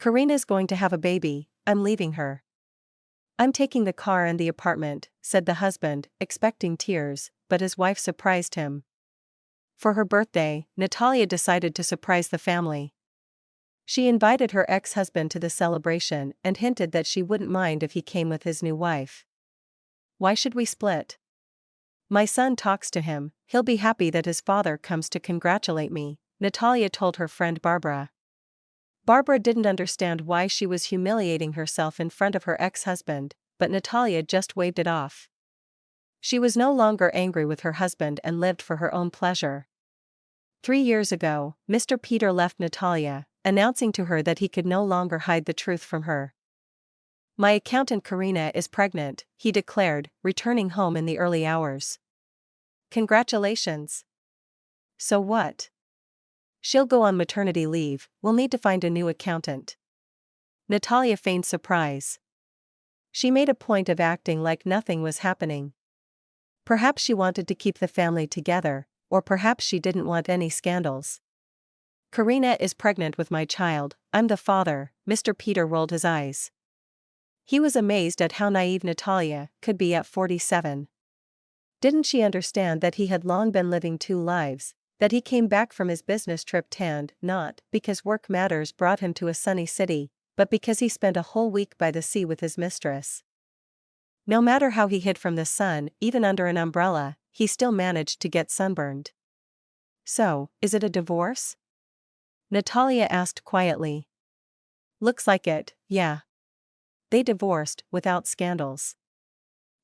Karina's going to have a baby, I'm leaving her. I'm taking the car and the apartment, said the husband, expecting tears, but his wife surprised him. For her birthday, Natalia decided to surprise the family. She invited her ex-husband to the celebration and hinted that she wouldn't mind if he came with his new wife. Why should we split? My son talks to him, he'll be happy that his father comes to congratulate me, Natalia told her friend Barbara. Barbara didn't understand why she was humiliating herself in front of her ex-husband, but Natalia just waved it off. She was no longer angry with her husband and lived for her own pleasure. 3 years ago, Mr. Peter left Natalia, announcing to her that he could no longer hide the truth from her. My accountant Karina is pregnant, he declared, returning home in the early hours. Congratulations. So what? She'll go on maternity leave, we'll need to find a new accountant. Natalia feigned surprise. She made a point of acting like nothing was happening. Perhaps she wanted to keep the family together, or perhaps she didn't want any scandals. Karina is pregnant with my child, I'm the father, Mr. Peter rolled his eyes. He was amazed at how naive Natalia could be at 47. Didn't she understand that he had long been living 2 lives, that he came back from his business trip tanned, not because work matters brought him to a sunny city, but because he spent a whole week by the sea with his mistress. No matter how he hid from the sun, even under an umbrella, he still managed to get sunburned. So, is it a divorce? Natalia asked quietly. Looks like it, yeah. They divorced, without scandals.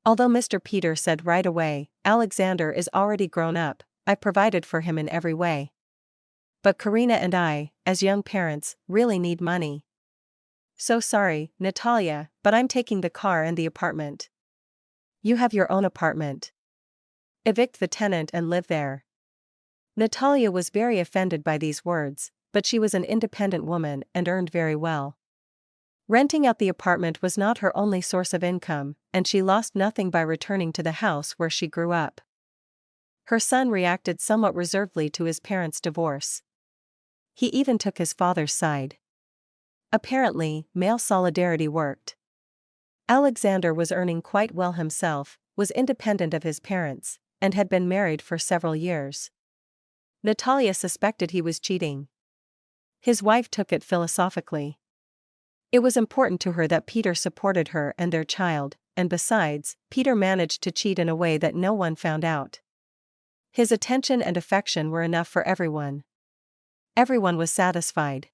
Although Mr. Peter said right away, Alexander is already grown up, I provided for him in every way. But Karina and I, as young parents, really need money. So sorry, Natalia, but I'm taking the car and the apartment. You have your own apartment. Evict the tenant and live there. Natalia was very offended by these words, but she was an independent woman and earned very well. Renting out the apartment was not her only source of income, and she lost nothing by returning to the house where she grew up. Her son reacted somewhat reservedly to his parents' divorce. He even took his father's side. Apparently, male solidarity worked. Alexander was earning quite well himself, was independent of his parents, and had been married for several years. Natalia suspected he was cheating. His wife took it philosophically. It was important to her that Peter supported her and their child, and besides, Peter managed to cheat in a way that no one found out. His attention and affection were enough for everyone. Everyone was satisfied.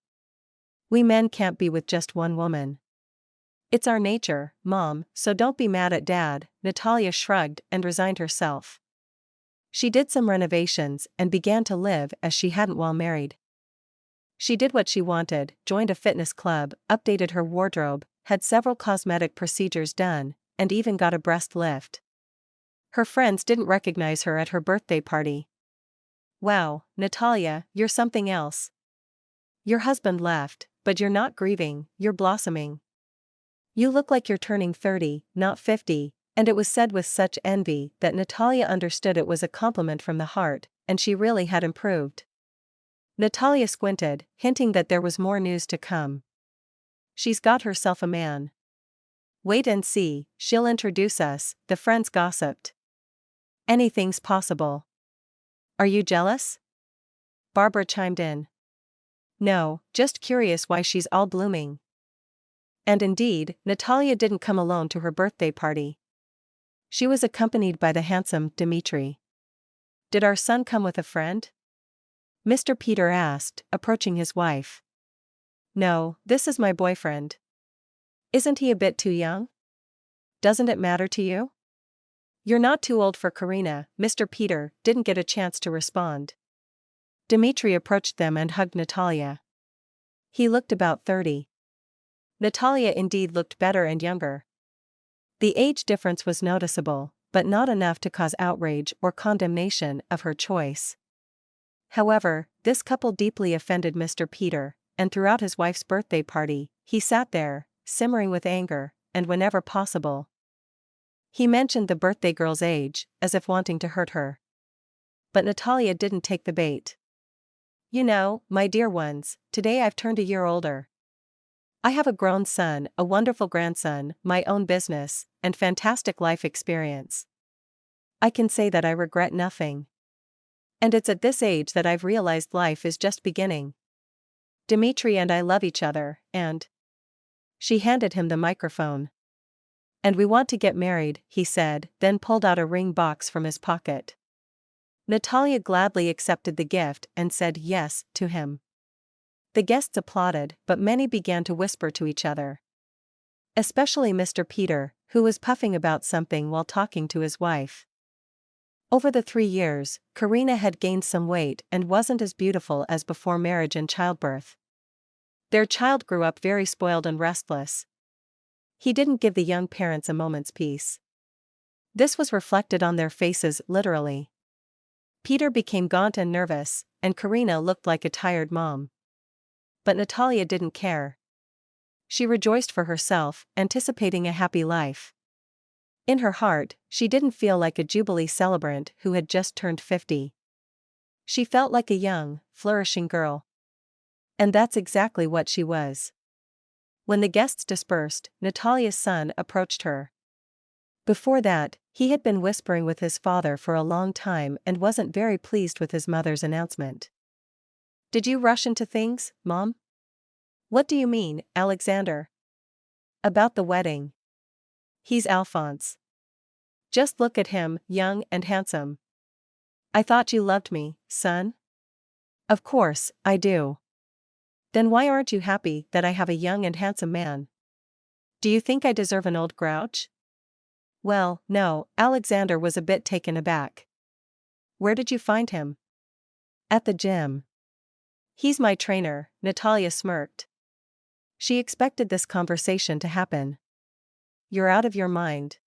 We men can't be with just one woman. It's our nature, Mom, so don't be mad at Dad, Natalia shrugged and resigned herself. She did some renovations and began to live as she hadn't while married. She did what she wanted, joined a fitness club, updated her wardrobe, had several cosmetic procedures done, and even got a breast lift. Her friends didn't recognize her at her birthday party. Wow, Natalia, you're something else. Your husband left, but you're not grieving, you're blossoming. You look like you're turning 30, not 50, and it was said with such envy that Natalia understood it was a compliment from the heart, and she really had improved. Natalia squinted, hinting that there was more news to come. She's got herself a man. Wait and see, she'll introduce us, the friends gossiped. Anything's possible. Are you jealous? Barbara chimed in. No, just curious why she's all blooming. And indeed, Natalia didn't come alone to her birthday party. She was accompanied by the handsome Dmitri. Did our son come with a friend? Mr. Peter asked, approaching his wife. No, this is my boyfriend. Isn't he a bit too young? Doesn't it matter to you? You're not too old for Karina, Mr. Peter didn't get a chance to respond. Dmitri approached them and hugged Natalia. He looked about 30. Natalia indeed looked better and younger. The age difference was noticeable, but not enough to cause outrage or condemnation of her choice. However, this couple deeply offended Mr. Peter, and throughout his wife's birthday party, he sat there, simmering with anger, and whenever possible, he mentioned the birthday girl's age, as if wanting to hurt her. But Natalia didn't take the bait. You know, my dear ones, today I've turned a year older. I have a grown son, a wonderful grandson, my own business, and fantastic life experience. I can say that I regret nothing. And it's at this age that I've realized life is just beginning. Dimitri and I love each other, and she handed him the microphone. And we want to get married, he said, then pulled out a ring box from his pocket. Natalia gladly accepted the gift and said yes to him. The guests applauded, but many began to whisper to each other. Especially Mr. Peter, who was puffing about something while talking to his wife. Over the 3 years, Karina had gained some weight and wasn't as beautiful as before marriage and childbirth. Their child grew up very spoiled and restless. He didn't give the young parents a moment's peace. This was reflected on their faces literally. Peter became gaunt and nervous, and Karina looked like a tired mom. But Natalia didn't care. She rejoiced for herself, anticipating a happy life. In her heart, she didn't feel like a Jubilee celebrant who had just turned 50. She felt like a young, flourishing girl. And that's exactly what she was. When the guests dispersed, Natalia's son approached her. Before that, he had been whispering with his father for a long time and wasn't very pleased with his mother's announcement. "Did you rush into things, Mom?" "What do you mean, Alexander?" "About the wedding. He's Alphonse. Just look at him, young and handsome." "I thought you loved me, son?" "Of course, I do." "Then why aren't you happy that I have a young and handsome man? Do you think I deserve an old grouch?" "Well, no," Alexander was a bit taken aback. "Where did you find him?" "At the gym." "He's my trainer," Natalia smirked. She expected this conversation to happen. "You're out of your mind.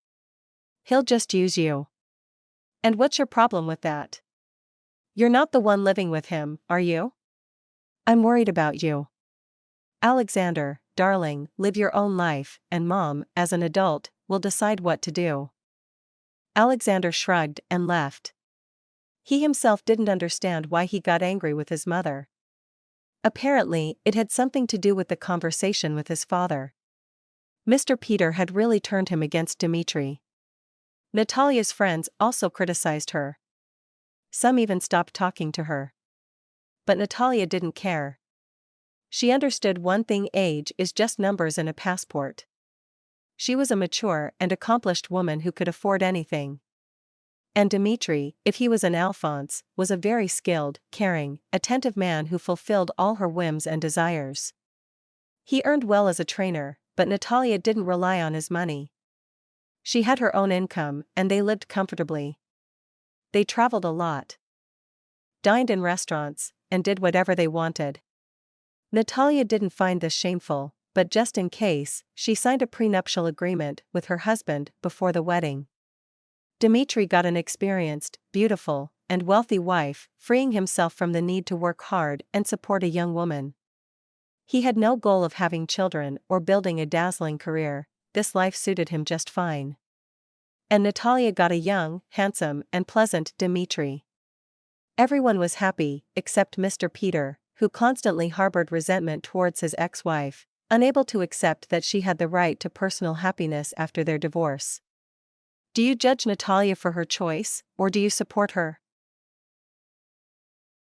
He'll just use you." "And what's your problem with that? You're not the one living with him, are you?" "I'm worried about you." "Alexander, darling, live your own life, and Mom, as an adult, will decide what to do." Alexander shrugged and left. He himself didn't understand why he got angry with his mother. Apparently, it had something to do with the conversation with his father. Mr. Peter had really turned him against Dimitri. Natalia's friends also criticized her. Some even stopped talking to her. But Natalia didn't care. She understood one thing: age is just numbers in a passport. She was a mature and accomplished woman who could afford anything. And Dimitri, if he was an Alphonse, was a very skilled, caring, attentive man who fulfilled all her whims and desires. He earned well as a trainer, but Natalia didn't rely on his money. She had her own income, and they lived comfortably. They traveled a lot, dined in restaurants, and did whatever they wanted. Natalia didn't find this shameful, but just in case, she signed a prenuptial agreement with her husband before the wedding. Dimitri got an experienced, beautiful, and wealthy wife, freeing himself from the need to work hard and support a young woman. He had no goal of having children or building a dazzling career. This life suited him just fine. And Natalia got a young, handsome, and pleasant Dimitri. Everyone was happy, except Mr. Peter, who constantly harbored resentment towards his ex-wife, unable to accept that she had the right to personal happiness after their divorce. "Do you judge Natalia for her choice, or do you support her?"